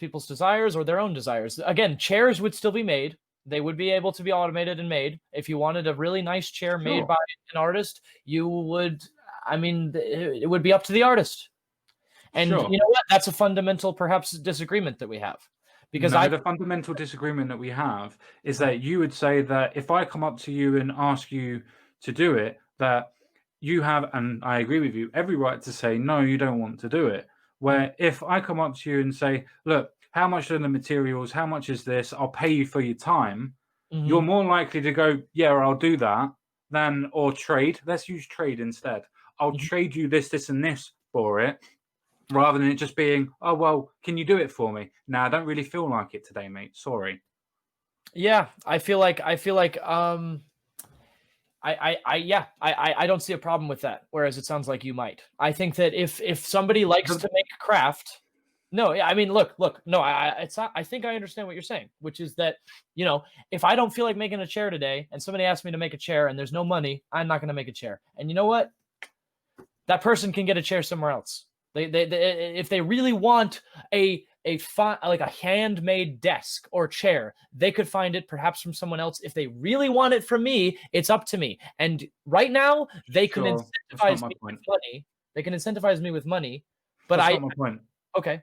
people's desires or their own desires. Again, chairs would still be made. They would be able to be automated and made. If you wanted a really nice chair made Sure. by an artist, you would, I mean, it would be up to the artist. And Sure. you know what? That's a fundamental, perhaps, disagreement that we have. Because No, the fundamental disagreement that we have is that you would say that if I come up to you and ask you to do it, that you have, and I agree with you, every right to say, no, you don't want to do it. Where if I come up to you and say, look, how much are the materials? How much is this? I'll pay you for your time. You're more likely to go, yeah, I'll do that or trade. Let's use trade instead. I'll trade you this, this, and this for it. Rather than it just being, oh, well, can you do it for me? No, I don't really feel like it today, mate. Sorry. Yeah, I don't see a problem with that. Whereas it sounds like you might. I think that if somebody likes to make craft, no, I mean, look, no, it's not. I think I understand what you're saying, which is that, you know, if I don't feel like making a chair today, and somebody asks me to make a chair, and there's no money, I'm not going to make a chair. And you know what? That person can get a chair somewhere else. They if they really want like a handmade desk or chair, they could find it perhaps from someone else. If they really want it from me, it's up to me. And right now, they can incentivize me with money. They can incentivize me with money, but that's not my point. Okay.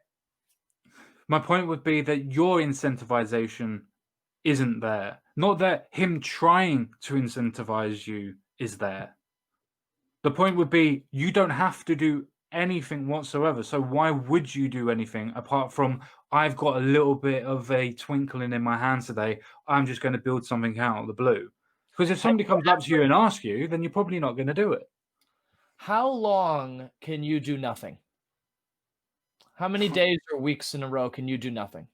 My point would be that your incentivization isn't there. Not that him trying to incentivize you is there. The point would be you don't have to do anything whatsoever. So why would you do anything apart from I've got a little bit of a twinkling in my hand today. I'm just going to build something out of the blue. Because if somebody comes up to you and asks you, then you're probably not going to do it. How long can you do nothing? How many days or weeks in a row can you do nothing?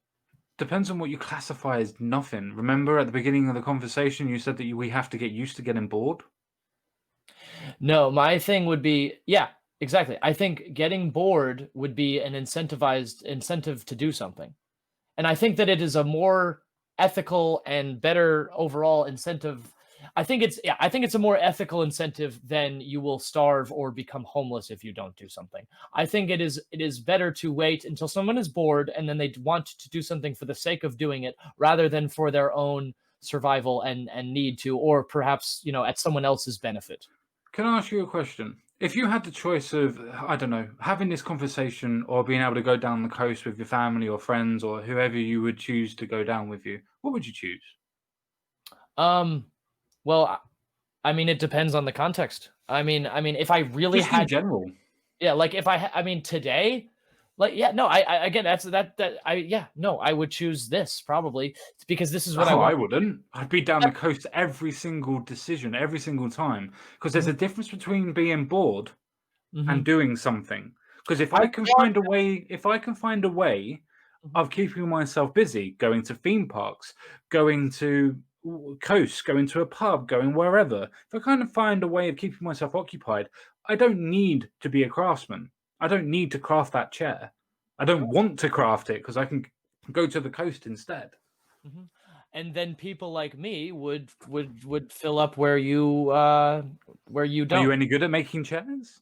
Depends on what you classify as nothing. Remember at the beginning of the conversation, you said that we have to get used to getting bored? No, my thing would be, yeah, exactly. I think getting bored would be an incentive to do something. And I think that it is a more ethical and better overall incentive. I think it's a more ethical incentive than you will starve or become homeless if you don't do something. I think it is better to wait until someone is bored and then they want to do something for the sake of doing it rather than for their own survival and need to, or perhaps, you know, at someone else's benefit. Can I ask you a question? If you had the choice of, I don't know, having this conversation or being able to go down the coast with your family or friends or whoever you would choose to go down with you, what would you choose? Well, I mean, it depends on the context. I mean, if I really Just had in general. Yeah, like if I mean today, like yeah, no, I again I would choose this probably because this is what I Oh, I want. wouldn't. I'd be down the coast every single decision, every single time. Because there's a difference between being bored and doing something. Because if I can find a way of keeping myself busy, going to theme parks, going to coasts, going to a pub, going wherever, if I kind of find a way of keeping myself occupied, I don't need to be a craftsman. I don't need to craft that chair. I don't want to craft it because I can go to the coast instead. And then people like me would fill up where you don't. Are you any good at making chairs?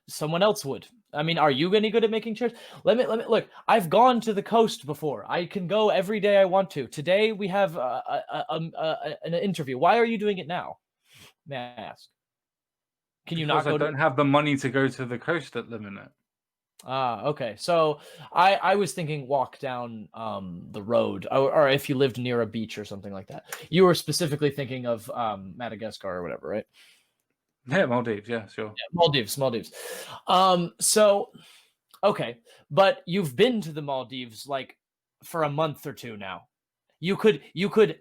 Someone else would. I mean, are you any good at making chairs? Let me look. I've gone to the coast before. I can go every day I want to. Today we have an interview. Why are you doing it now? May I ask? Can you not go? Because I don't have the money to go to the coast at the minute. Okay. So I was thinking walk down the road, or if you lived near a beach or something like that. You were specifically thinking of Madagascar or whatever, right? Yeah, Maldives. Yeah, sure. Yeah, Maldives. So okay, but you've been to the Maldives like for a month or two now. You could,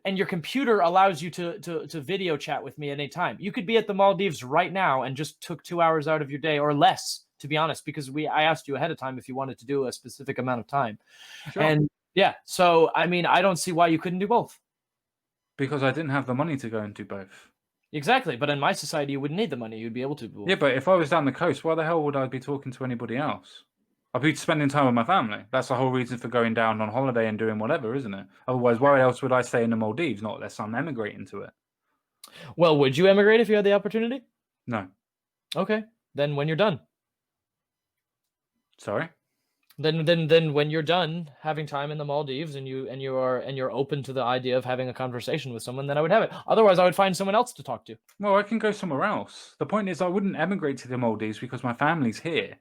and your computer allows you to video chat with me at any time. You could be at the Maldives right now and just took 2 hours out of your day or less, to be honest, because I asked you ahead of time if you wanted to do a specific amount of time. Sure. And yeah, so I mean, I don't see why you couldn't do both. Because I didn't have the money to go and do both. Exactly, but in my society, you wouldn't need the money. You'd be able to. Yeah, but if I was down the coast, why the hell would I be talking to anybody else? I'd be spending time with my family. That's the whole reason for going down on holiday and doing whatever, isn't it? Otherwise, why else would I stay in the Maldives? Not unless I'm emigrating to it. Well, would you emigrate if you had the opportunity? No. Okay, then when you're done. Sorry? Then when you're done having time in the Maldives and you're open to the idea of having a conversation with someone, then I would have it. Otherwise, I would find someone else to talk to. Well, I can go somewhere else. The point is, I wouldn't emigrate to the Maldives because my family's here.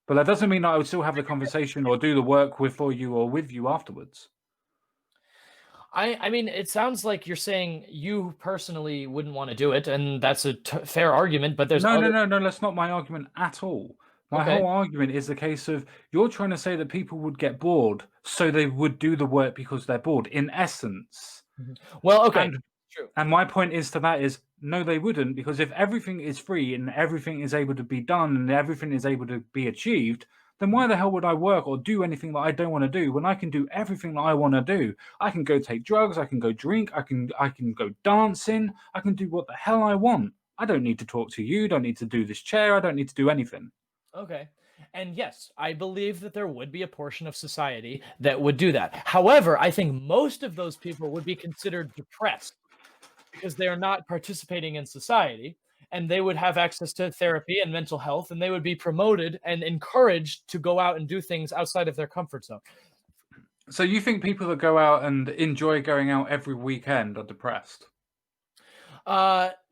But that doesn't mean that I would still have the conversation or do the work for you or with you afterwards. I mean, it sounds like you're saying you personally wouldn't want to do it, and that's a fair argument. But there's No, no, other. no, no, that's not my argument at all. My Okay. whole argument is the case of you're trying to say that people would get bored, so they would do the work because they're bored, in essence. Well, okay. And True. and my point is to that is no, they wouldn't, because if everything is free and everything is able to be done and everything is able to be achieved, then why the hell would I work or do anything that I don't want to do when I can do everything that I want to do? I can go take drugs, I can go drink, I can go dancing, I can do what the hell I want. I don't need to talk to you, don't need to do this chair, I don't need to do anything. Okay. And yes, I believe that there would be a portion of society that would do that. However, I think most of those people would be considered depressed because they are not participating in society, and they would have access to therapy and mental health, and they would be promoted and encouraged to go out and do things outside of their comfort zone. So you think people that go out and enjoy going out every weekend are depressed?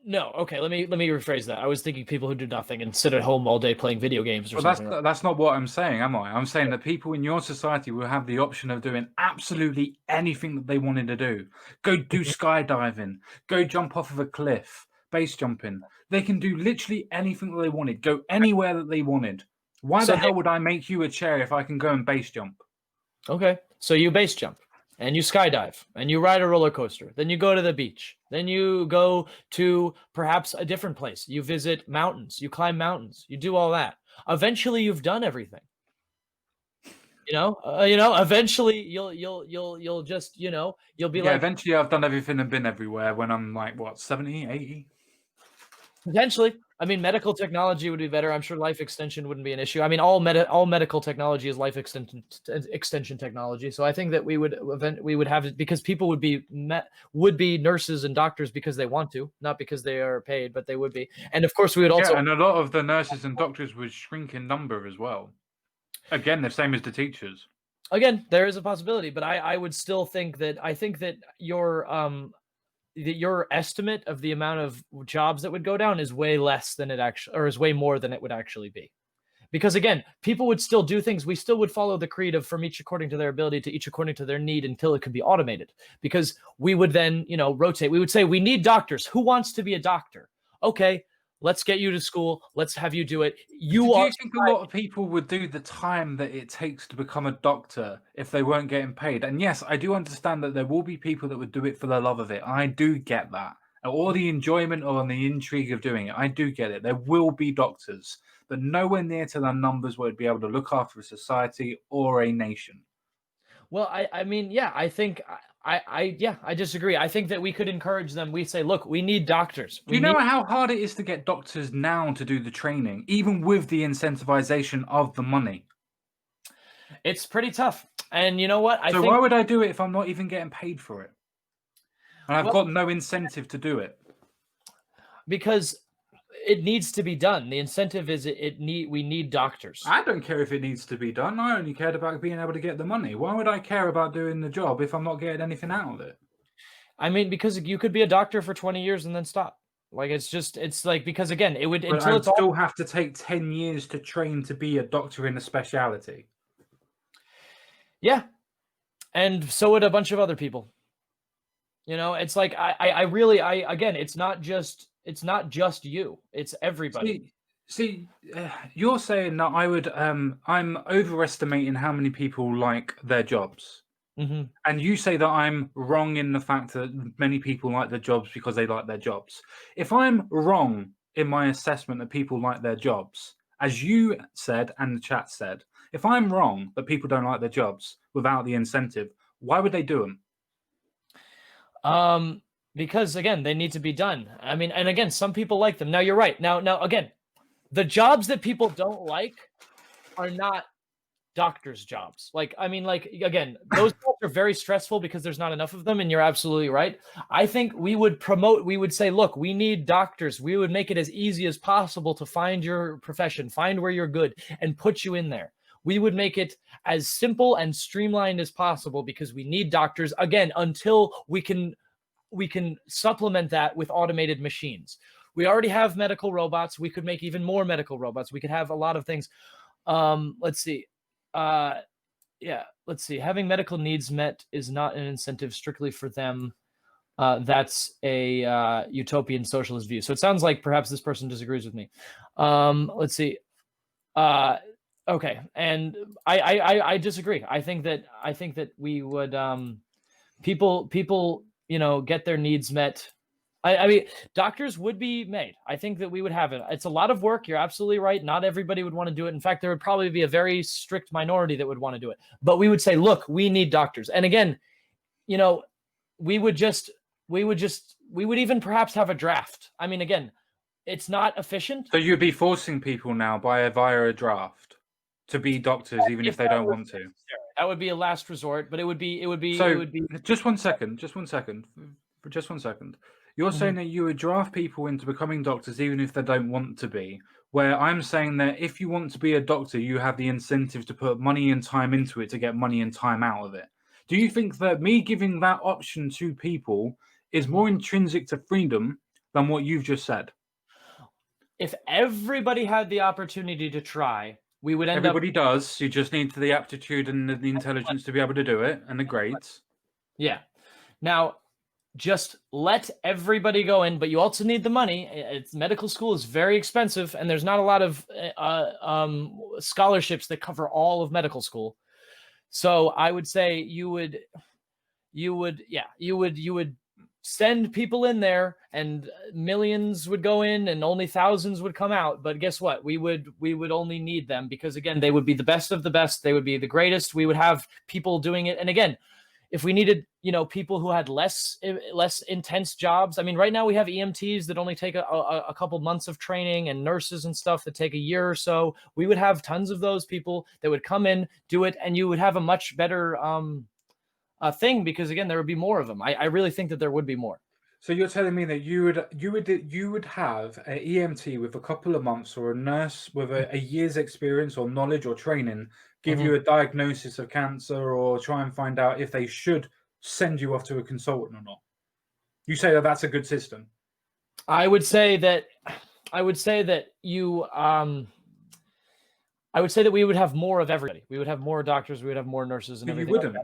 No. Okay, let me rephrase that. I was thinking people who do nothing and sit at home all day playing video games or Well, something. that's not what I'm saying, am I? I'm saying that people in your society will have the option of doing absolutely anything that they wanted to do. Go do skydiving, go jump off of a cliff, base jumping. They can do literally anything that they wanted, go anywhere that they wanted. Why So the hell would I make you a chair if I can go and base jump? Okay, so you base jump and you skydive and you ride a roller coaster. Then you go to the beach. Then you go to perhaps a different place. You visit mountains. You climb mountains. You do all that. Eventually, you've done everything. Eventually you'll just you'll be Yeah, like eventually I've done everything and been everywhere when I'm like, what, 70, 80? potentially. I mean, medical technology would be better. I'm sure life extension wouldn't be an issue. I mean, all medical technology is life extension technology. So I think that we would have it because people would be nurses and doctors because they want to, not because they are paid, but they would be. And of course, we would also Yeah, and a lot of the nurses and doctors would shrink in number as well. Again, the same as the teachers. again, there is a possibility, but I would still think that your estimate of the amount of jobs that would go down is way less than it actually, or is way more than it would actually be. Because again, people would still do things. We still would follow the creed of from each according to their ability to each according to their need until it could be automated. Because we would then, rotate. We would say, we need doctors. Who wants to be a doctor? Okay, let's get you to school. Let's have you do it. Do you think a lot of people would do the time that it takes to become a doctor if they weren't getting paid? And yes, I do understand that there will be people that would do it for the love of it. I do get that. Or the enjoyment or the intrigue of doing it. I do get it. There will be doctors, but nowhere near to the numbers where it'd be able to look after a society or a nation. Well, I mean, yeah, I think I disagree. I think that we could encourage them. We say, look, we need doctors. Do you know how hard it is to get doctors now to do the training, even with the incentivization of the money? It's pretty tough. And you know what? So why would I do it if I'm not even getting paid for it? And I've got no incentive to do it. Because it needs to be done. The incentive is we need doctors. I don't care if it needs to be done. I only cared about being able to get the money. Why would I care about doing the job if I'm not getting anything out of it? I mean, because you could be a doctor for 20 years and then stop. Like it's like, because again, it would But I'd still have to take 10 years to train to be a doctor in a specialty. Yeah. And so would a bunch of other people. It's like again, it's not just you, it's everybody. See, you're saying that I'm overestimating how many people like their jobs. Mhm. And you say that I'm wrong in the fact that many people like their jobs because they like their jobs. If I'm wrong in my assessment that people like their jobs, as you said and the chat said, if I'm wrong that people don't like their jobs without the incentive, why would they do them? Because again, they need to be done. I mean, and again, some people like them. Now you're right. Now again, the jobs that people don't like are not doctors' jobs. Like, I mean, like, again, those jobs are very stressful because there's not enough of them, and you're absolutely right. I think we would say, look, we need doctors. We would make it as easy as possible to find your profession, find where you're good, and put you in there. we would make it as simple and streamlined as possible, because we need doctors, again, until we can supplement that with automated machines. We already have medical robots. We could make even more medical robots. We could have a lot of things. Let's see. Yeah, let's see. Having medical needs met is not an incentive strictly for them. That's a utopian socialist view. So it sounds like perhaps this person disagrees with me. Let's see. Okay, and I disagree. I think that we would people get their needs met. I mean, doctors would be made. I think that we would have it. It's a lot of work. You're absolutely right. Not everybody would want to do it. In fact, there would probably be a very strict minority that would want to do it. But we would say, look, we need doctors. And again, we would even perhaps have a draft. I mean, again, it's not efficient. So you'd be forcing people now via a draft to be doctors, even if they don't want to. That would be a last resort, but it would be. Just one second. You're saying that you would draft people into becoming doctors even if they don't want to be, where I'm saying that if you want to be a doctor, you have the incentive to put money and time into it to get money and time out of it. Do you think that me giving that option to people is more intrinsic to freedom than what you've just said? If everybody had the opportunity to try, we would end up... Everybody does. You just need the aptitude and the intelligence to be able to do it, and the grades. Yeah. Now, just let everybody go in, but you also need the money. Medical school is very expensive, and there's not a lot of scholarships that cover all of medical school. So I would say you would send people in there, and millions would go in and only thousands would come out. But guess what? We would only need them because, again, they would be the best of the best. They would be the greatest. We would have people doing it. And again, if we needed, people who had less intense jobs. I mean, right now we have EMTs that only take a couple months of training, and nurses and stuff that take a year or so. We would have tons of those people that would come in, do it, and you would have a much better thing, because again, there would be more of them. I really think that there would be more. So you're telling me that you would have an EMT with a couple of months, or a nurse with a year's experience or knowledge or training give you a diagnosis of cancer, or try and find out if they should send you off to a consultant or not. You say that that's a good system. I would say that we would have more of everybody. We would have more doctors. We would have more nurses and everything.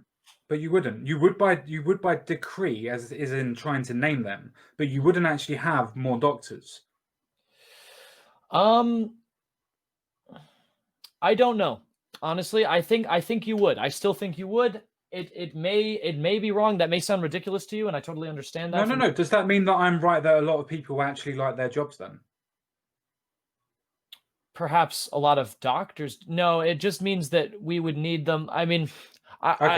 But you wouldn't. You would by decree, as is in trying to name them, but you wouldn't actually have more doctors. I don't know. Honestly, I think you would. I still think you would. It may be wrong. That may sound ridiculous to you, and I totally understand that. No. Does that mean that I'm right that a lot of people actually like their jobs then? Perhaps a lot of doctors. No, it just means that we would need them. I mean,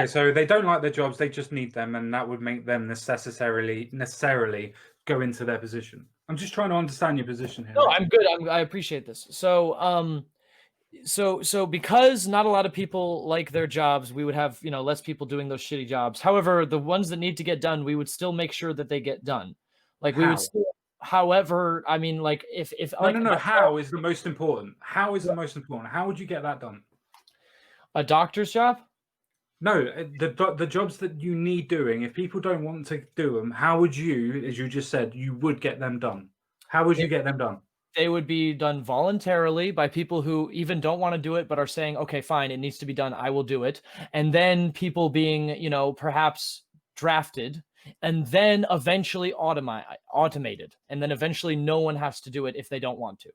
so they don't like their jobs, they just need them, and that would make them necessarily go into their position. I'm just trying to understand your position here. No, I'm good. I appreciate this. So because not a lot of people like their jobs, we would have, less people doing those shitty jobs. However, the ones that need to get done, we would still make sure that they get done. Like we would still, however, I mean, like if no, how is the most important? How is the most important? How would you get that done? A doctor's job? No, the jobs that you need doing, if people don't want to do them, how would you, as you just said, you would get them done? How would you get them done? They would be done voluntarily by people who even don't want to do it, but are saying, okay, fine, it needs to be done. I will do it. And then people being, perhaps drafted, and then eventually automated. And then eventually no one has to do it if they don't want to.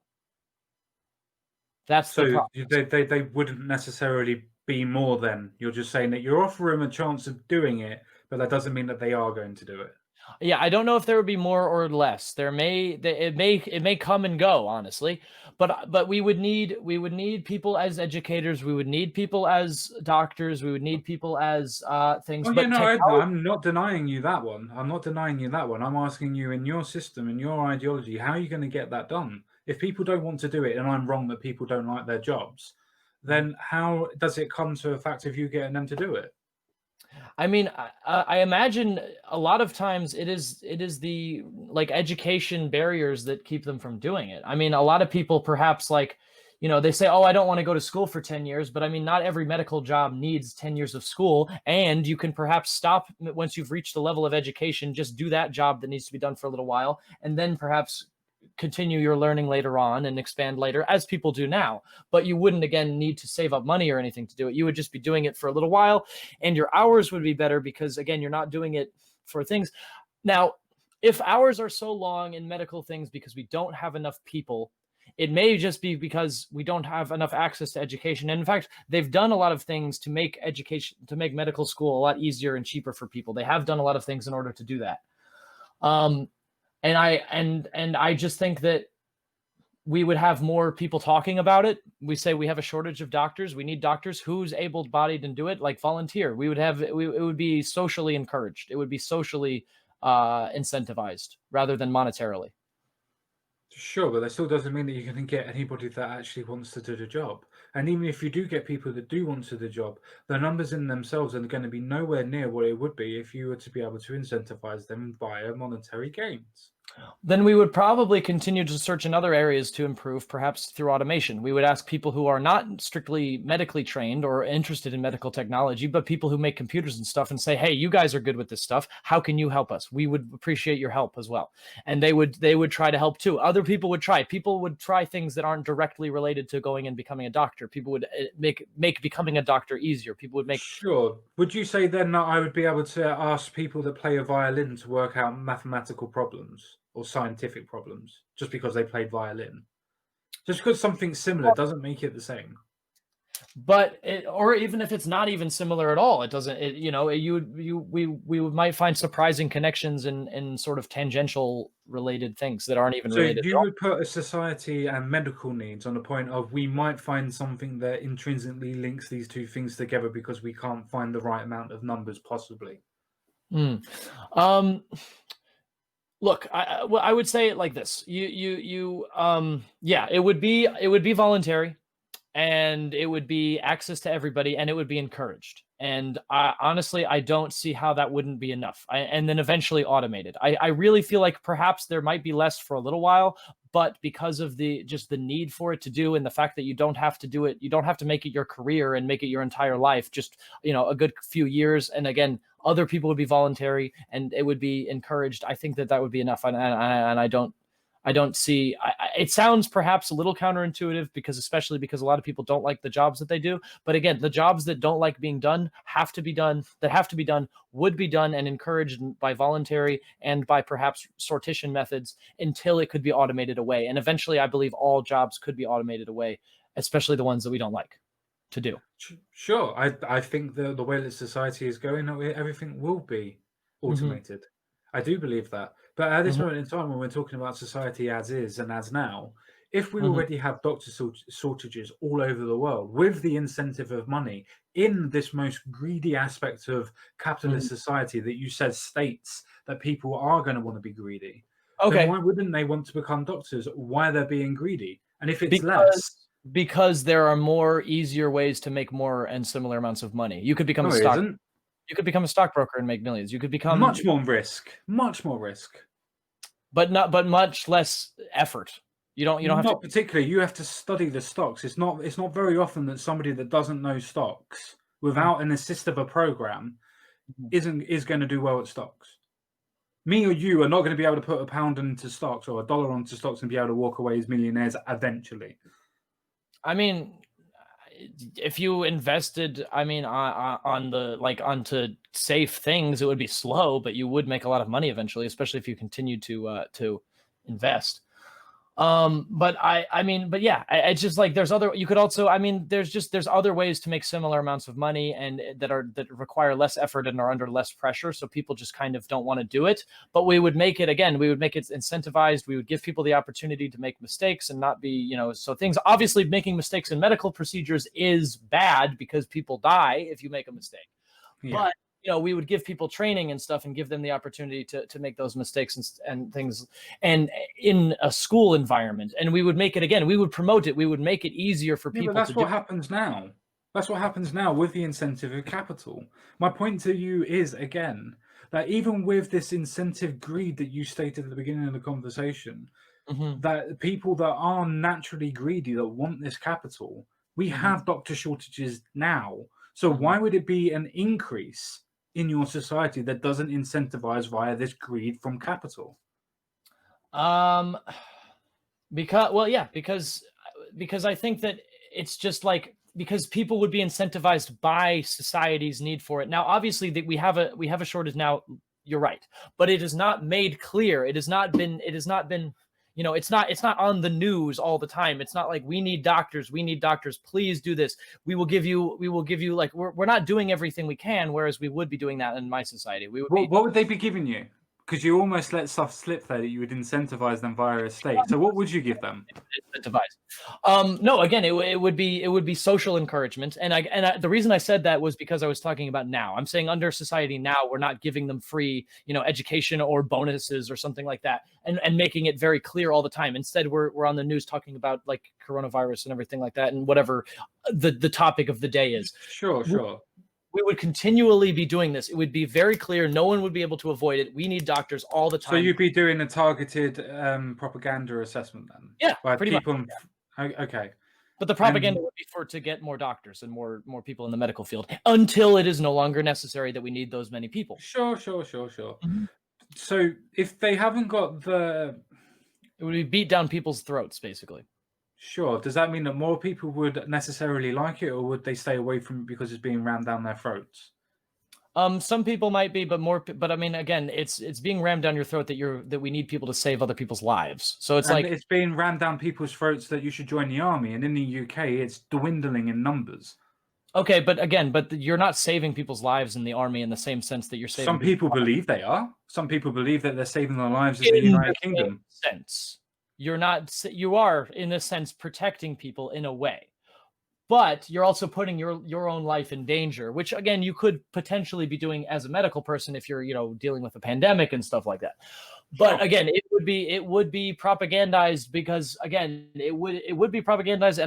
That's so they wouldn't necessarily be more than. You're just saying that you're offering a chance of doing it, but that doesn't mean that they are going to do it. Yeah, I don't know if there would be more or less. It may come and go, honestly. But we would need people as educators. We would need people as doctors. We would need people as things. Oh, yeah, no, I'm not denying you that one. I'm asking you, in your system, in your ideology, how are you going to get that done? If people don't want to do it, and I'm wrong that people don't like their jobs, then how does it come to a fact of you getting them to do it? I mean, I imagine a lot of times it is the education barriers that keep them from doing it. I mean, a lot of people perhaps they say, oh, I don't want to go to school for 10 years, but I mean, not every medical job needs 10 years of school. And you can perhaps stop once you've reached the level of education, just do that job that needs to be done for a little while, and then perhaps continue your learning later on and expand later, as people do now. But you wouldn't, again, need to save up money or anything to do it. You would just be doing it for a little while, and your hours would be better because, again, you're not doing it for things. Now, if hours are so long in medical things because we don't have enough people, it may just be because we don't have enough access to education. And in fact, they've done a lot of things to make education, to make medical school a lot easier and cheaper for people. They have done a lot of things in order to do that. And I just think that we would have more people talking about it. We say we have a shortage of doctors. We need doctors. Who's able-bodied and do it? Like, volunteer. It would be socially encouraged. It would be socially incentivized rather than monetarily. Sure, but that still doesn't mean that you can get anybody that actually wants to do the job. And even if you do get people that do want to do the job, the numbers in themselves are going to be nowhere near what it would be if you were to be able to incentivize them via monetary gains. Then we would probably continue to search in other areas to improve, perhaps through automation. We would ask people who are not strictly medically trained or interested in medical technology, but people who make computers and stuff, and say, hey, you guys are good with this stuff. How can you help us? We would appreciate your help as well. And they would try to help too. Other people would try. People would try things that aren't directly related to going and becoming a doctor. People would make becoming a doctor easier. People would make. Sure. Would you say then that I would be able to ask people that play a violin to work out mathematical problems or scientific problems just because they played violin? Just because something similar doesn't make it the same. But or even if it's not even similar at all, it doesn't. We might find surprising connections in sort of tangential related things that aren't even So related at you all. would put a society and medical needs on the point of we might find something that intrinsically links these two things together because we can't find the right amount of numbers possibly. Um, Look, I would say it like this. Yeah, it would be voluntary, and it would be access to everybody, and it would be encouraged. And honestly, I don't see how that wouldn't be enough. And then eventually automated. I really feel like perhaps there might be less for a little while, but because of the need for it to do, and the fact that you don't have to do it, you don't have to make it your career and make it your entire life, just a good few years. And again, other people would be voluntary, and it would be encouraged. I think that would be enough. And I don't see. It sounds perhaps a little counterintuitive especially because a lot of people don't like the jobs that they do. But again, the jobs that don't like being done have to be done. Would be done and encouraged by voluntary and by perhaps sortition methods until it could be automated away. And eventually, I believe all jobs could be automated away, especially the ones that we don't like to do. Sure. I think the way that society is going, everything will be Mm-hmm. automated. I do believe that. But at this Mm-hmm. moment in time, when we're talking about society as is and as now, if we Mm-hmm. already have doctor shortages all over the world with the incentive of money in this most greedy aspect of capitalist Mm-hmm. society that you said states that people are going to want to be greedy, then Okay. why wouldn't they want to become doctors? Why they're being greedy? And if it's Because less, because there are more easier ways to make more and similar amounts of money. You could become no, a it stock. isn't. You could become a stockbroker and make millions. You could become, Much more risk. Much more risk. but much less effort. You don't have to. Not particularly. You have to study the stocks. It's not very often that somebody that doesn't know stocks without an assist of a program Mhm. is going to do well at stocks. Me or you are not going to be able to put a pound into stocks or a dollar onto stocks and be able to walk away as millionaires eventually. I mean, if you invested, I mean, on the onto safe things, it would be slow, but you would make a lot of money eventually, especially if you continue to invest. But yeah, it's just like you could also, I mean, there's other ways to make similar amounts of money and that require less effort and are under less pressure. So people just kind of don't want to do it. But we would make it incentivized. We would give people the opportunity to make mistakes and not be, so things, obviously making mistakes in medical procedures is bad because people die if you make a mistake. Yeah. But we would give people training and stuff and give them the opportunity to make those mistakes and things, and in a school environment. And we would make it, again, we would promote it. We would make it easier for Yeah, but people to that's do. what happens now. That's what happens now with the incentive of capital. My point to you is, again, that even with this incentive greed that you stated at the beginning of the conversation, Mhm. that people that are naturally greedy, that want this capital, we Mhm. have doctor shortages now. So Mhm. why would it be an increase in your society that doesn't incentivize via this greed from capital? Um, because well, yeah, because I think that it's just like because people would be incentivized by society's need for it. Now, obviously, that we have a shortage now. You're right, but it is not made clear. It has not been. It has not been. It's not on the news all the time. It's not like we need doctors. We need doctors. Please do this. We will give you. We will give you. Like we're not doing everything we can. Whereas we would be doing that in my society. We would be What would they be giving you? Because you almost let stuff slip there that you would incentivize them via a state. So what would you give them? device. No, again, it would be social encouragement, the reason I said that was because I was talking about now. I'm saying under society now, we're not giving them free, education or bonuses or something like that, and making it very clear all the time. Instead, we're on the news talking about like coronavirus and everything like that, and whatever the topic of the day is. Sure, We, sure. we would continually be doing this. It would be very clear. No one would be able to avoid it. We need doctors all the So time. you'd be doing a targeted propaganda assessment then Yeah, by pretty much. people. Okay, But the and propaganda would be for to get more doctors and more people in the medical field until it is no longer necessary that we need those many people. sure, sure, sure, sure. Mhm. So if they haven't got the It would be beat down people's throats, basically. sure, does that mean that more people would necessarily like it, or would they stay away from it because it's being rammed down their throats? Some people might be, but I mean, again, it's being rammed down your throat that we need people to save other people's lives. So it's And like, it's being rammed down people's throats that you should join the army, and in the UK, it's dwindling in numbers. okay, but again, you're not saving people's lives in the army in the same sense that you're saving Some people's people lives believe they are. Some people believe that they're saving the lives of the in the United same Kingdom. sense. You are in a sense protecting people in a way. But you're also putting your own life in danger, which again you could potentially be doing as a medical person if you're dealing with a pandemic and stuff like that. But Sure. again, it would be propagandized because again it would be propagandized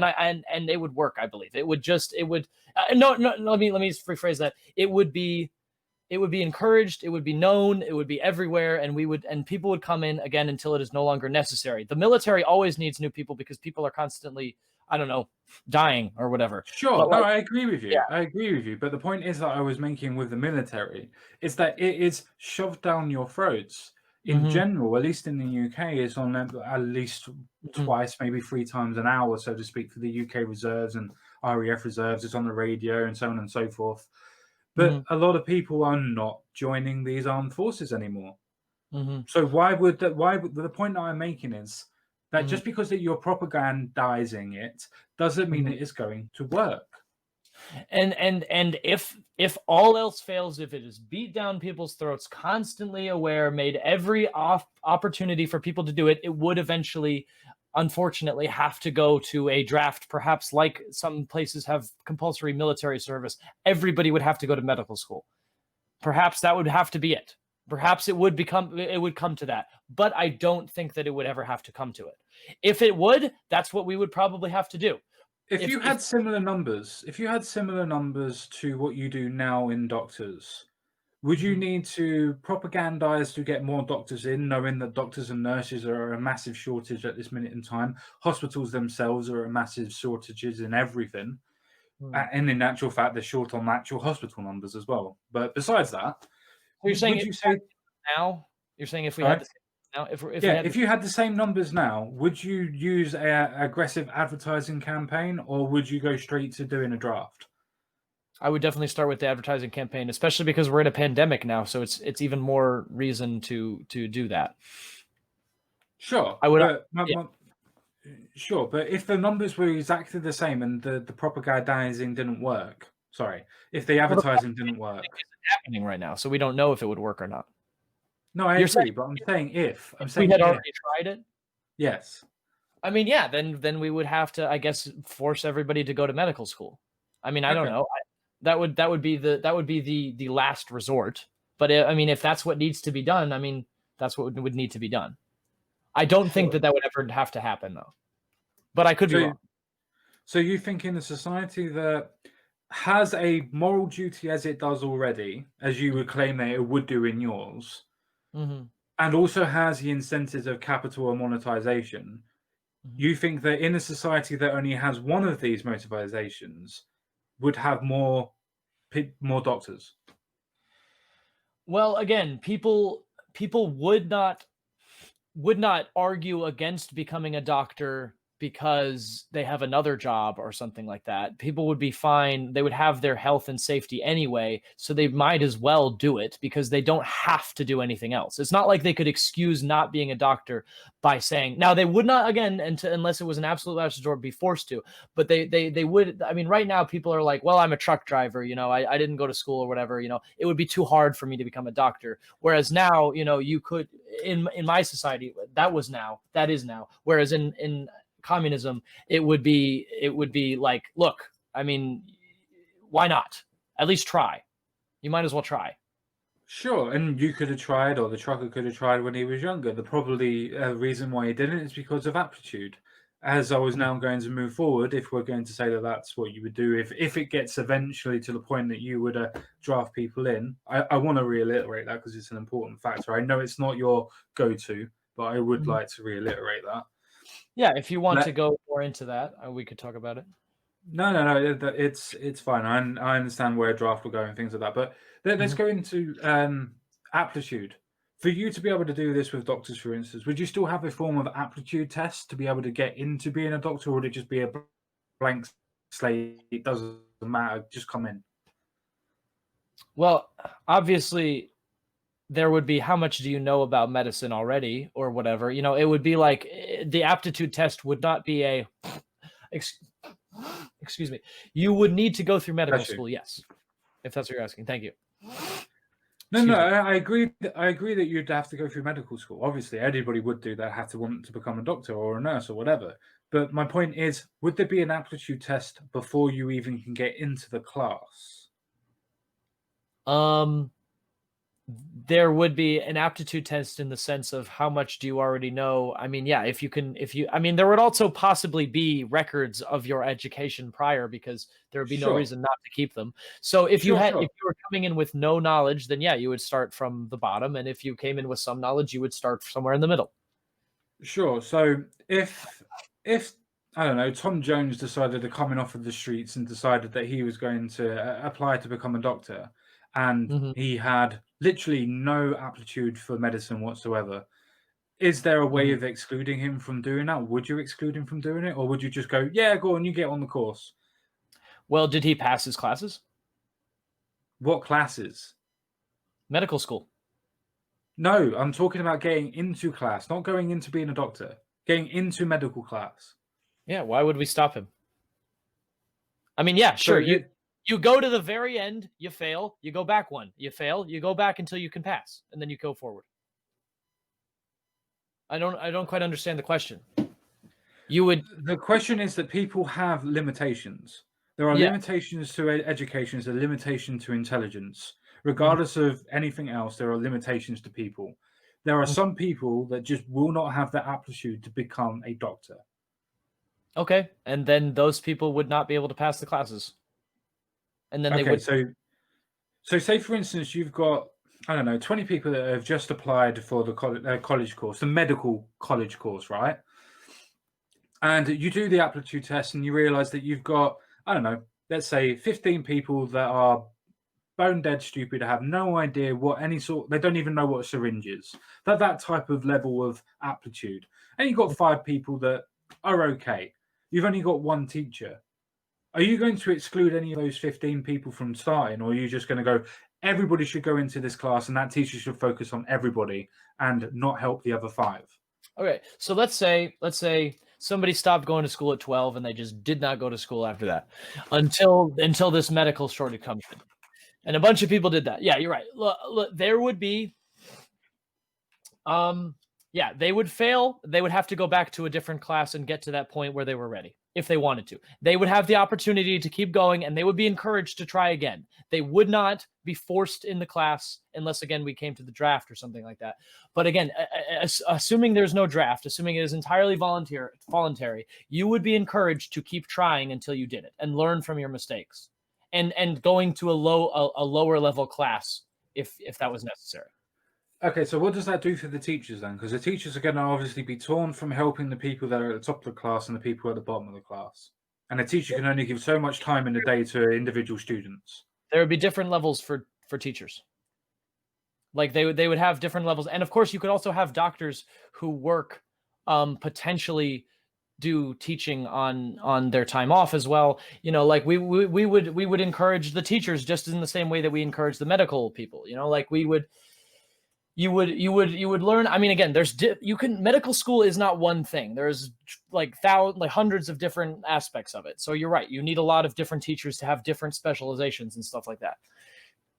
and it would work. I believe it would no, no, let me rephrase that. It would be encouraged, it would be known, it would be everywhere, and people would come in again until it is no longer necessary. The military always needs new people because people are constantly, I don't know, dying or whatever. Sure. But No, like, I agree with yeah. you. I agree with you. But the point is that I was making with the military is that it is shoved down your throats. In Mhm. general, at least in the UK, it's on at least Mhm. twice, maybe three times an hour, so to speak, for the UK reserves and RAF reserves. It's on the radio and so on and so forth. But Mhm. a lot of people are not joining these armed forces anymore. Mhm. So why would the point that I'm making is that Mhm. just because that you're propagandizing it doesn't mean Mhm. it is going to work. And if all else fails, if it is beat down people's throats, constantly aware, made every opportunity for people to do it, it would eventually, unfortunately, have to go to a draft. Perhaps like some places have compulsory military service, everybody would have to go to medical school. Perhaps that would have to be it. Perhaps it would come to that, but I don't think that it would ever have to come to it. If it would, that's what we would probably have to do. If If you if had similar numbers, if you had similar numbers to what you do now in doctors, would you Mhm. need to propagandize to get more doctors in, knowing that doctors and nurses are a massive shortage at this minute in time? Hospitals themselves are at massive shortages in everything. Hmm. And in actual fact, they're short on actual hospital numbers as well. But besides that, So you're saying would if you we had say, now, you're saying if we had sorry? the same now, if we Yeah, had the if you had the same numbers now, would you use a aggressive advertising campaign or would you go straight to doing a draft? I would definitely start with the advertising campaign, especially because we're in a pandemic now, so it's even more reason to do that. Sure, I would but Yeah. sure, but if the numbers were exactly the same and the propagandizing didn't work, sorry, if the Well, the advertising pandemic didn't work, isn't happening right now, so we don't know if it would work or not. no, I You're saying agree, but I'm saying if, I'm if we saying had if, already tried it? yes, I mean, yeah, then we would have to, I guess, force everybody to go to medical school. I mean, I don't okay, know. That would be the last resort. But I mean, if that's what needs to be done, I mean, that's what would need to be done. I don't think sure. that would ever have to happen though. But I could be So, wrong. so you think in a society that has a moral duty as it does already, as you would claim that it would do in yours, Mhm. and also has the incentives of capital and monetization, Mhm. you think that in a society that only has one of these motivations would have more doctors? Well, again, people would not argue against becoming a doctor because they have another job or something like that. People would be fine. They would have their health and safety anyway, so they might as well do it because they don't have to do anything else. It's not like they could excuse not being a doctor by saying, now they would not, again, unless it was an absolute last resort, be forced to, but they would. I mean, right now people are like, well, I'm a truck driver, I didn't go to school or whatever, it would be too hard for me to become a doctor. Whereas now, you could, in my society, that is now. Whereas in communism, it would be like, look, I mean, why not? At least try. You might as well try. Sure, and you could have tried, or the trucker could have tried when he was younger. The probably reason why he didn't is because of aptitude. As I was Mhm. now going to move forward, if we're going to say that that's what you would do, if it gets eventually to the point that you would draft people in, I want to reiterate that because it's an important factor. I know it's not your go-to, but I would Mhm. like to reiterate that. Yeah, if you want to Let, go more into that, we could talk about it. no, it's fine. I understand where draft will go and things like that. But let's Mhm. go into aptitude. For you to be able to do this with doctors, for instance, would you still have a form of aptitude test to be able to get into being a doctor, or would it just be a blank slate? It doesn't matter. Just come in. Well, obviously, there would be, how much do you know about medicine already or whatever. It would be like, the aptitude test would not be a ex- excuse me. You would need to go through medical Bless you. school, yes, if that's what you're asking. Thank you. No, Excuse me. I agree. I agree that you'd have to go through medical school. Obviously, anybody would do that. Have to want to become a doctor or a nurse or whatever. But my point is, would there be an aptitude test before you even can get into the class? Um, there would be an aptitude test in the sense of how much do you already know. I mean, yeah, I mean, there would also possibly be records of your education prior, because there would be no Sure, reason not to keep them. So if you sure, had, sure, if you were coming in with no knowledge, then yeah, you would start from the bottom. And if you came in with some knowledge, you would start somewhere in the middle. sure. So if I don't know, Tom Jones decided to come in off of the streets and decided that he was going to apply to become a doctor, and Mhm, he had literally no aptitude for medicine whatsoever. Is there a way mhm. of excluding him from doing that? Would you exclude him from doing it, or would you just go, "Yeah, go on, you get on the course"? Well, did he pass his classes? What classes? Medical school. No, I'm talking about getting into class, not going into being a doctor. Getting into medical class. Yeah, why would we stop him? I mean, yeah, So sure. You go to the very end, you fail, you go back one, you fail, you go back until you can pass, and then you go forward. I don't quite understand the question. You would, the question is that people have limitations. There are yeah. limitations to education, there's a limitation to intelligence. Mhm, Regardless of anything else, there are limitations to people. There are mhm. some people that just will not have the aptitude to become a doctor. Okay, and then those people would not be able to pass the classes, and then they Okay, would. so say for instance you've got, I don't know, 20 people that have just applied for the college course, the medical college course, right? And you do the aptitude test and you realize that you've got, I don't know, let's say 15 people that are bone dead stupid, have no idea what any sort, they don't even know what a syringe is. That type of level of aptitude. And you've got 5 people that are okay. You've only got one teacher. Are you going to exclude any of those 15 people from starting, or are you just going to go, everybody should go into this class and that teacher should focus on everybody and not help the other 5? Okay, so let's say somebody stopped going to school at 12 and they just did not go to school after that, until this medical shortage comes in, and a bunch of people did that. Yeah, you're right. Look, there would be, yeah, they would fail. They would have to go back to a different class and get to that point where they were ready if they wanted to. They would have the opportunity to keep going, and they would be encouraged to try again. They would not be forced in the class unless, again, we came to the draft or something like that. But again, assuming there's no draft, assuming it is entirely voluntary, you would be encouraged to keep trying until you did it and learn from your mistakes, and going to a lower level class if that was necessary. Okay, so what does that do for the teachers then? Because the teachers are going to obviously be torn from helping the people that are at the top of the class and the people at the bottom of the class. And a teacher can only give so much time in the day to individual students. There would be different levels for teachers. Like they would have different levels, and of course, you could also have doctors who work potentially do teaching on their time off as well. You know, like we would encourage the teachers just in the same way that we encourage the medical people. You know, like we would you would learn. I mean, again, you can medical school is not one thing. There's like hundreds of different aspects of it. So you're right. You need a lot of different teachers to have different specializations and stuff like that.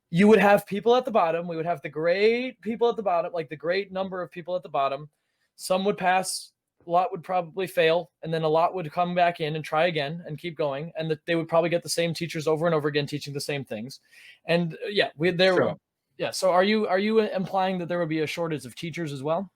You would have people at the bottom. We would have the great people at the bottom, like the great number of people at the bottom. Some would pass, a lot would probably fail, and then a lot would come back in and try again and keep going. And that they would probably get the same teachers over and over again teaching the same things. And Sure. yeah. So are you implying that there would be a shortage of teachers as well?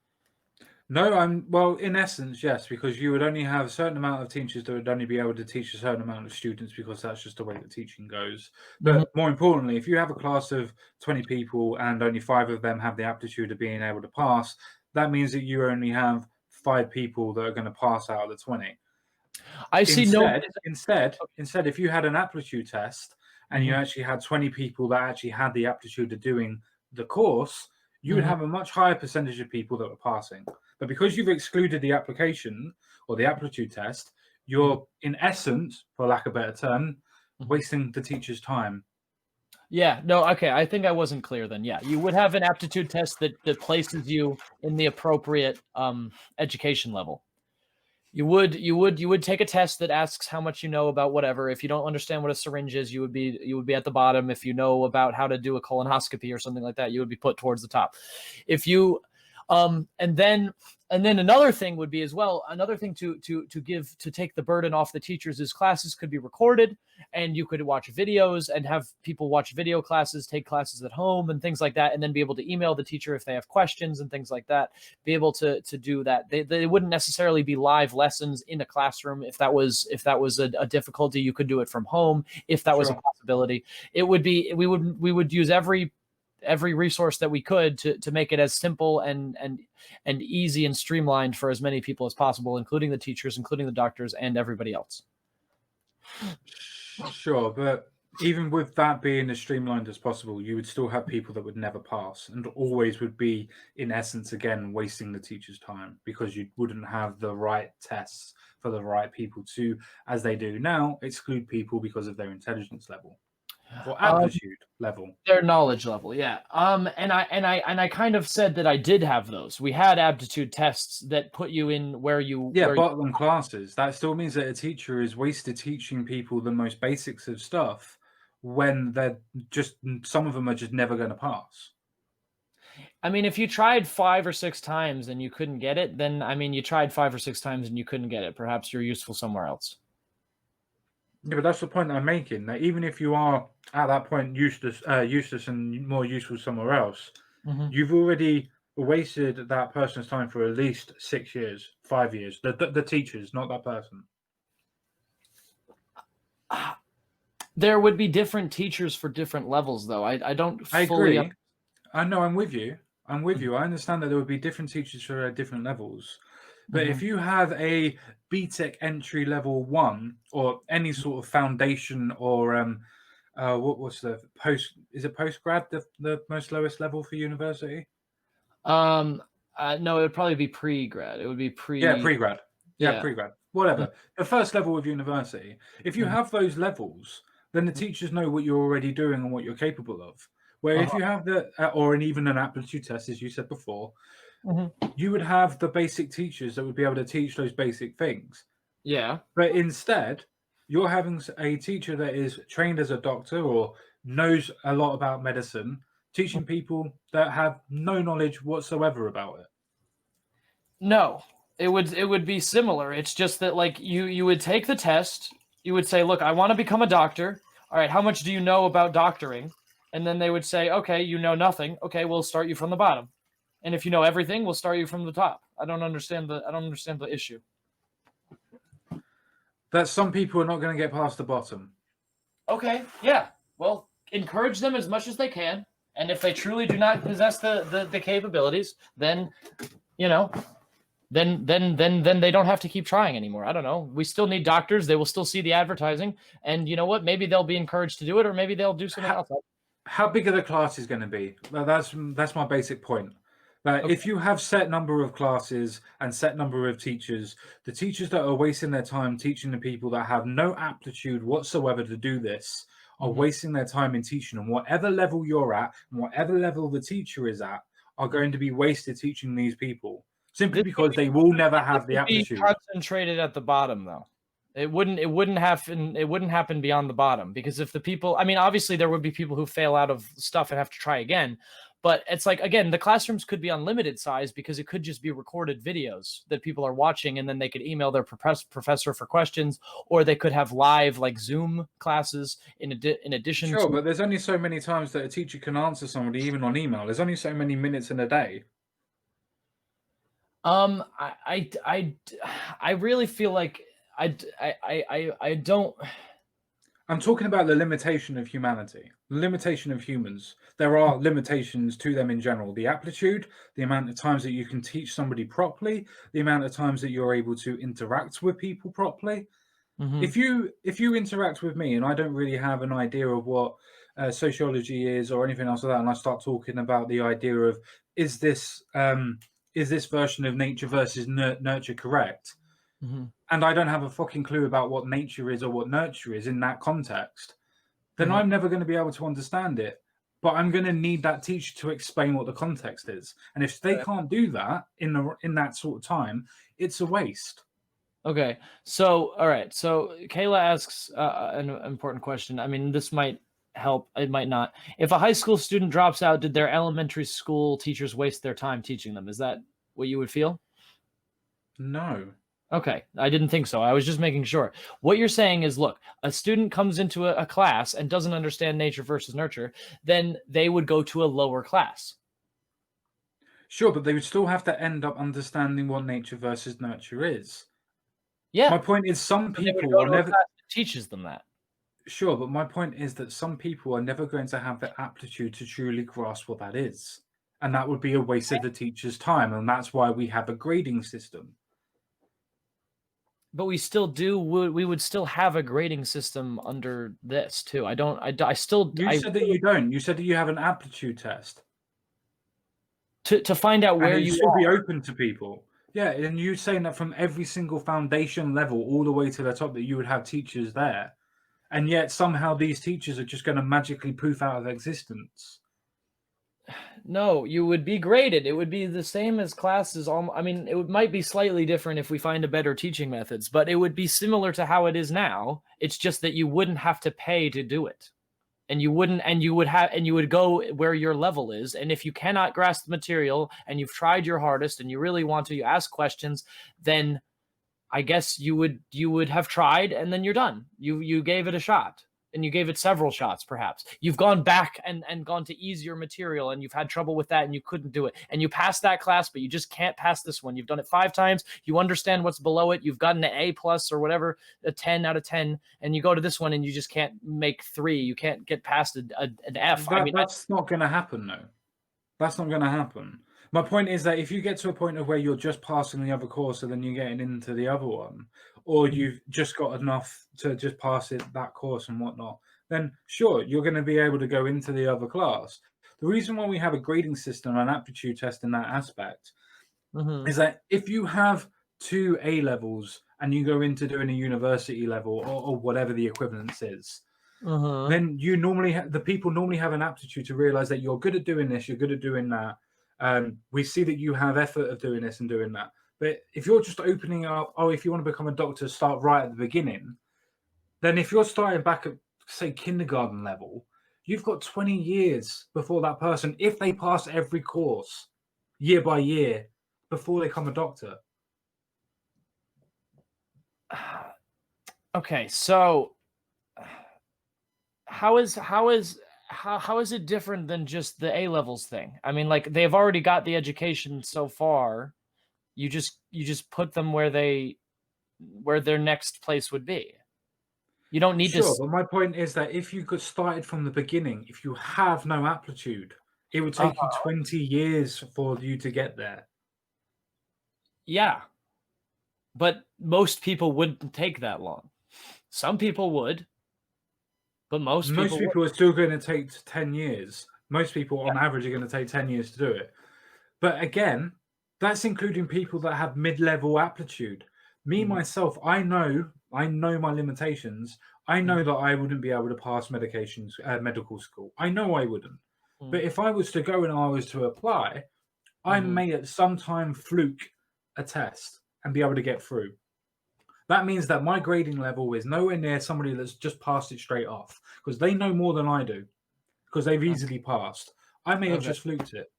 No, well, in essence, yes, because you would only have a certain amount of teachers that would only be able to teach a certain amount of students because that's just the way that teaching goes. Mhm. But more importantly, if you have a class of 20 people and only 5 of them have the aptitude of being able to pass, that means that you only have 5 people that are going to pass out of the 20. I see no. Instead, if you had an aptitude test and you Mhm, actually had 20 people that actually had the aptitude of doing the course, you would mhm, have a much higher percentage of people that were passing. But because you've excluded the application or the aptitude test, mhm, you're in essence, for lack of a better term, mhm. wasting the teacher's time. Yeah, no, okay. I think I wasn't clear then. Yeah, you would have an aptitude test that places you in the appropriate education level. You would take a test that asks how much you know about whatever. If you don't understand what a syringe is, you would be at the bottom. If you know about how to do a colonoscopy or something like that, you would be put towards the top. If you and then another thing would be as well, another thing to take the burden off the teachers is classes could be recorded, and you could watch videos and have people watch video classes, take classes at home and things like that, and then be able to email the teacher if they have questions and things like that. Be able to do that. They wouldn't necessarily be live lessons in a classroom. If that was a difficulty, you could do it from home if that was a Sure. possibility. It would be we would use every resource that we could to make it as simple and easy and streamlined for as many people as possible, including the teachers, including the doctors, and everybody else. Sure, but even with that being as streamlined as possible, you would still have people that would never pass and always would be, in essence, again, wasting the teacher's time because you wouldn't have the right tests for the right people to, as they do now, exclude people because of their intelligence level or Um, aptitude level. their knowledge level, yeah. And I kind of said that I did have those. We had aptitude tests that put you in where you Yeah, where you, bottom classes. That still means that a teacher is wasted teaching people the most basics of stuff when they're just, some of them are just never going to pass. I mean, if you tried 5 or 6 times and you couldn't get it, then I mean, you tried 5 or 6 times and you couldn't get it. Perhaps you're useful somewhere else. Yeah, but that's the point I'm making. That even if you are at that point useless and more useful somewhere else, Mhm. you've already wasted that person's time for at least 6 years, 5 years. The teachers, not that person. There would be different teachers for different levels, though. I don't I fully. agree. I know. I'm with you. I'm with Mhm, you. I understand that there would be different teachers for different levels. But mhm, if you have a BTEC entry level one or any sort of foundation or what's the post? Is it post grad the most lowest level for university? Um, no, it would probably be pre-grad. It would be Yeah, pre. pre-grad. Yeah, Yeah. pre-grad. Mhm, Whatever. The first level of university. If you mhm, have those levels, then the teachers know what you're already doing and what you're capable of. Where if uh-huh, you have the or even an aptitude test, as you said before, mhm. you would have the basic teachers that would be able to teach those basic things. Yeah. But instead, you're having a teacher that is trained as a doctor or knows a lot about medicine, teaching people that have no knowledge whatsoever about it. No, it would be similar. It's just that like you would take the test. You would say, "Look, I want to become a doctor. All right, how much do you know about doctoring?" And then they would say, "Okay, you know nothing. Okay, we'll start you from the bottom. And if you know everything, we'll start you from the top." I don't understand the issue. That some people are not going to get past the bottom. Okay, yeah. Well, encourage them as much as they can, And if they truly do not possess the capabilities, then you know, then they don't have to keep trying anymore. I don't know. We still need doctors. They will still see the advertising, and you know what? Maybe they'll be encouraged to do it, or maybe they'll do something else. How big are the classes going to be? That's my basic point. Okay. If you have set number of classes and set number of teachers, the teachers that are wasting their time teaching the people that have no aptitude whatsoever to do this are wasting their time in teaching them. Whatever level you're at and whatever level the teacher is at are going to be wasted teaching these people simply because they will never have the aptitude. Concentrated at the bottom, though. It wouldn't happen beyond the bottom, because if the people, I mean, obviously there would be people who fail out of stuff and have to try again, but it's like, again, the classrooms could be unlimited size because it could just be recorded videos that people are watching, and then they could email their professor for questions, or they could have live like Zoom classes in addition. Sure, but there's only so many times that a teacher can answer somebody, even on email. There's only so many minutes in a day. I really feel like I don't. I'm talking about the limitation of humanity, the limitation of humans. There are limitations to them in general. The aptitude, the amount of times that you can teach somebody properly, the amount of times that you're able to interact with people properly. If you interact with me and I don't really have an idea of what sociology is or anything else like that, and I start talking about the idea of is this version of nature versus nurture correct? And I don't have a fucking clue about what nature is or what nurture is in that context, then I'm never going to be able to understand it. But I'm going to need that teacher to explain what the context is. And if they can't do that in that sort of time, it's a waste. Okay. So, all right. So Kayla asks an important question. I mean, this might help. It might not. If a high school student drops out, did their elementary school teachers waste their time teaching them? Is that what you would feel? No. Okay, I didn't think so. I was just making sure. What you're saying is, look, a student comes into a class and doesn't understand nature versus nurture, then they would go to a lower class. Sure, but they would still have to end up understanding what nature versus nurture is. Yeah. My point is some So they would people go are to a never class that teaches them that. Sure, but my point is that some people are never going to have the aptitude to truly grasp what that is. And that would be a waste of the teacher's time. And that's why we have a grading system. But we still do. We would still have a grading system under this too. I don't. I still. You said that you don't. You said that you have an aptitude test to find out where and you should are. be open to people. Yeah, and you saying that from every single foundation level all the way to the top that you would have teachers there, and yet somehow these teachers are just going to magically poof out of existence. No, you would be graded. It would be the same as classes. I mean, might be slightly different if we find a better teaching methods, but it would be similar to how it is now. It's just that you wouldn't have to pay to do it. And you would go where your level is. And if you cannot grasp the material and you've tried your hardest and you really want to, you ask questions, then I guess you would have tried and then you're done. You gave it a shot. And you gave it several shots, perhaps. You've gone back and gone to easier material, and you've had trouble with that, and you couldn't do it. And you passed that class, but you just can't pass this one. You've done it 5 times. You understand what's below it. You've gotten an A+ or whatever, a 10 out of 10, and you go to this one, and you just can't make 3. You can't get past an F. That's not going to happen, though. That's not going to happen. My point is that if you get to a point of where you're just passing the other course and then you're getting into the other one, or you've just got enough to just pass that course and whatnot, then sure, you're going to be able to go into the other class. The reason why we have a grading system and aptitude test in that aspect is that if you have 2 A levels and you go into doing a university level or whatever the equivalence is, then you normally the people normally have an aptitude to realize that you're good at doing this, you're good at doing that. We see that you have effort of doing this and doing that. But if you're just opening up, if you want to become a doctor, start right at the beginning, then if you're starting back at, say, kindergarten level, you've got 20 years before that person, if they pass every course year by year, before they become a doctor. Okay, so how is it different than just the A levels thing? I mean, like, they've already got the education so far. You just put them where their next place would be. You don't need to. Sure, but my point is that if you got started from the beginning, if you have no aptitude, It would take you 20 years for you to get there. Yeah, but most people wouldn't take that long. Some people would, but most Most people would. people are still going to take 10 years. Most people, on average, are going to take 10 years to do it. But again, that's including people that have mid-level aptitude. Me, Mhm, myself, I know my limitations. I mhm, know that I wouldn't be able to pass medical school. I know I wouldn't. mhm, But if I was to go and I was to apply, I mhm. may at some time fluke a test and be able to get through. That means that my grading level is nowhere near somebody that's just passed it straight off because they know more than I do because they've Uh, easily passed. I may have Okay. just fluked it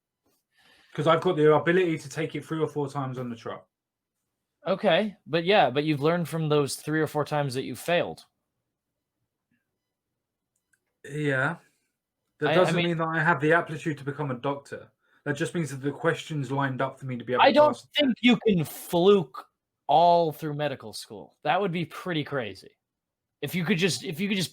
because I've got the ability to take it 3 or 4 times on the trot. Okay. But yeah, but you've learned from those 3 or 4 times that you failed. Yeah, that I doesn't mean, mean that I have the aptitude to become a doctor. That just means that the questions lined up for me to be able I to don't pass the think test. you can fluke all through medical school. That would be pretty crazy. If you could just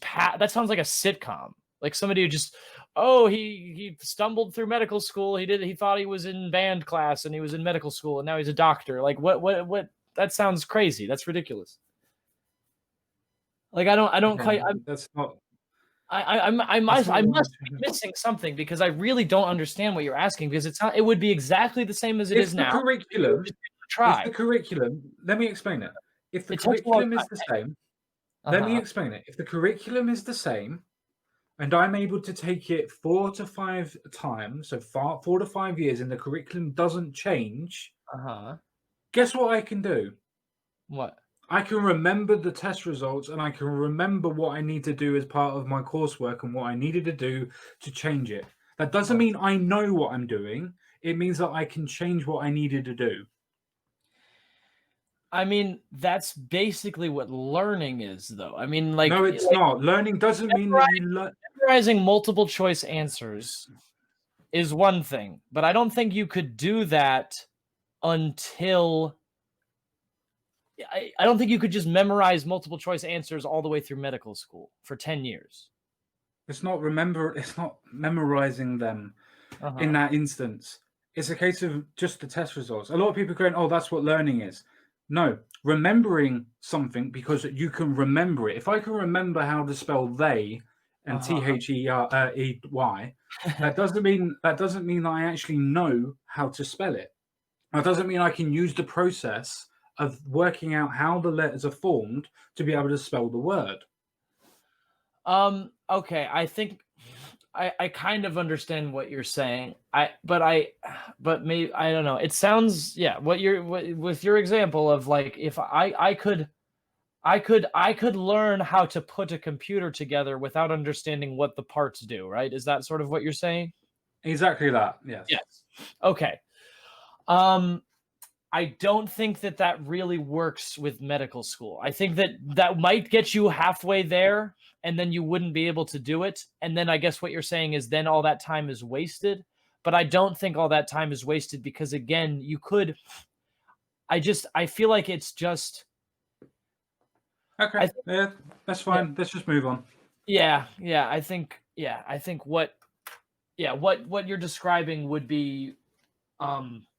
pass, that sounds like a sitcom. Like somebody who just, oh, he stumbled through medical school. He thought he was in band class and he was in medical school and now he's a doctor. Like what that sounds crazy. That's ridiculous. Like I don't quite Again, that's not I that's not what must I'm. be missing something because I really don't understand what you're asking because it would be exactly the same as it is If the now. You would curriculum, just be able to if the try. curriculum, let me explain it. If the It takes a long curriculum is the time. same, let me Uh-huh. explain it. If the curriculum is the same, and I'm able to take it 4 to 5 times, so 4 to 5 years, and the curriculum doesn't change, Uh-huh. guess what I can do? What? I can remember the test results and I can remember what I need to do as part of my coursework and what I needed to do to change it. That doesn't Uh, mean I know what I'm doing. It means that I can change what I needed to do. I mean, that's basically what learning is, though. I mean, No, like it's not. Learning doesn't mean that you learn. memorizing multiple choice answers is one thing, but I don't think you could do that until I don't think you could just memorize multiple choice answers all the way through medical school for 10 years. It's not remember. It's not memorizing them in Uh-huh. that instance. It's a case of just the test results. A lot of people are going, "Oh, that's what learning is." No, remembering something because you can remember it. If I can remember how to spell they and Uh-huh. They, that doesn't mean that I actually know how to spell it. That doesn't mean I can use the process of working out how the letters are formed to be able to spell the word. Okay, I think I kind of understand what you're saying. But maybe I don't know. It sounds yeah, with your example of like if I could learn how to put a computer together without understanding what the parts do, right? Is that sort of what you're saying? Exactly that. Yes. Yes. Okay. Um, I don't think that that really works with medical school. I think that that might get you halfway there, and then you wouldn't be able to do it. And then I guess what you're saying is then all that time is wasted. But I don't think all that time is wasted because again, you could. I feel like it's just. Okay. I think Yeah, that's yeah fine. Let's just move on. I think what you're describing would be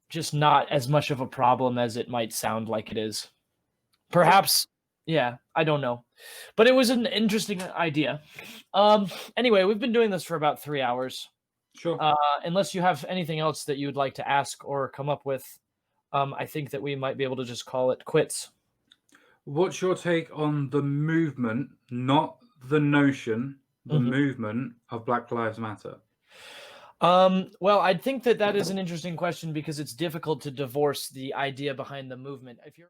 just not as much of a problem as it might sound like it is. Perhaps, yeah, I don't know. But it was an interesting idea. Anyway, we've been doing this for about 3 hours. Sure. Uh, unless you have anything else that you'd like to ask or come up with, I think that we might be able to just call it quits. What's your take on the movement, not the notion, the Mhm. movement of Black Lives Matter? Well, I think that that is an interesting question because it's difficult to divorce the idea behind the movement. If you're